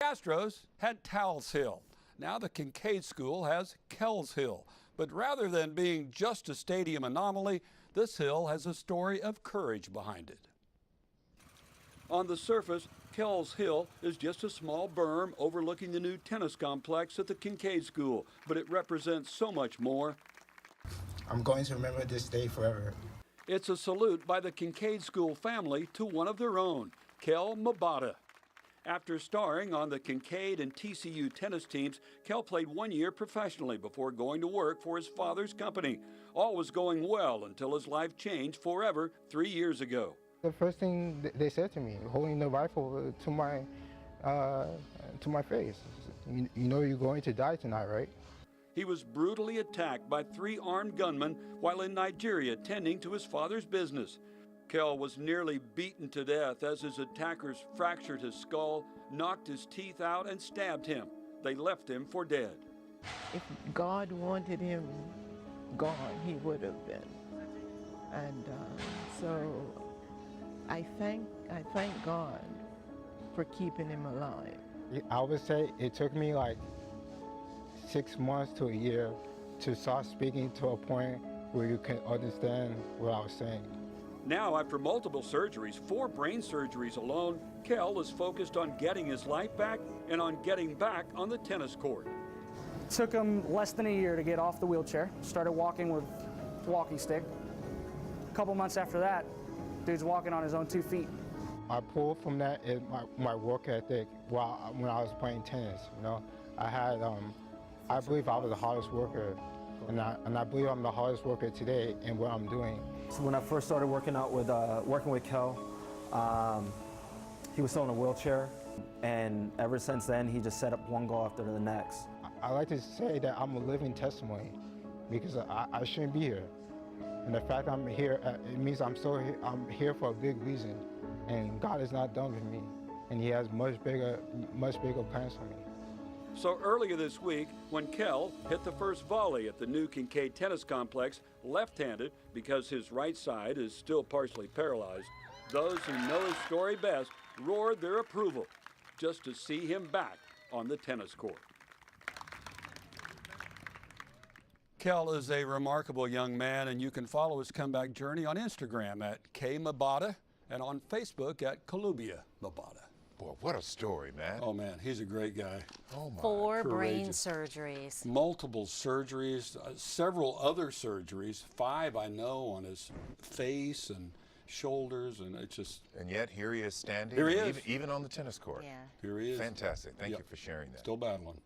Astros had Towels Hill. Now the Kincaid School has Kel's Hill. But rather than being just a stadium anomaly, this hill has a story of courage behind it. On the surface, Kel's Hill is just a small berm overlooking the new tennis complex at the Kincaid School, but it represents so much more. I'm going to remember this day forever. It's a salute by the Kincaid School family to one of their own, Kel Mabatah. After starring on the Kincaid and TCU tennis teams, Kel played 1 year professionally before going to work for his father's company. All was going well until his life changed forever 3 years ago. The first thing they said to me, holding the rifle to my face, you know you're going to die tonight, right? He was brutally attacked by 3 armed gunmen while in Nigeria tending to his father's business. Kel was nearly beaten to death as his attackers fractured his skull, knocked his teeth out, and stabbed him. They left him for dead. If God wanted him gone, he would have been. And so I thank God for keeping him alive. I would say it took me like 6 months to a year to start speaking to a point where you can understand what I was saying. Now, after multiple surgeries, 4 brain surgeries alone, Kel is focused on getting his life back and on getting back on the tennis court. It took him less than a year to get off the wheelchair. Started walking with a walking stick. A couple months after that, dude's walking on his own 2 feet. I pulled from that is my work ethic when I was playing tennis. You know, I believe I was the hardest worker, and I believe I'm the hardest worker today in what I'm doing. So when I first started working with Kel, he was still in a wheelchair, and ever since then he just set up one goal after the next. I like to say that I'm a living testimony because I shouldn't be here, and the fact I'm here it means I'm here for a big reason, and God is not done with me, and He has much bigger plans for me. So earlier this week, when Kel hit the first volley at the new Kincaid Tennis Complex, left-handed because his right side is still partially paralyzed, those who know his story best roared their approval just to see him back on the tennis court. Kel is a remarkable young man, and you can follow his comeback journey on Instagram at Kel Mabatah and on Facebook at KHOU Mabatah. Boy, what a story, man. Oh, man, he's a great guy. Oh, my. 4 brain surgeries. Multiple surgeries, several other surgeries, 5 I know on his face and shoulders, and it's just... And yet, here he is standing. Here he is. Even on the tennis court. Yeah. Here he is. Fantastic. Thank you for sharing that. Still battling.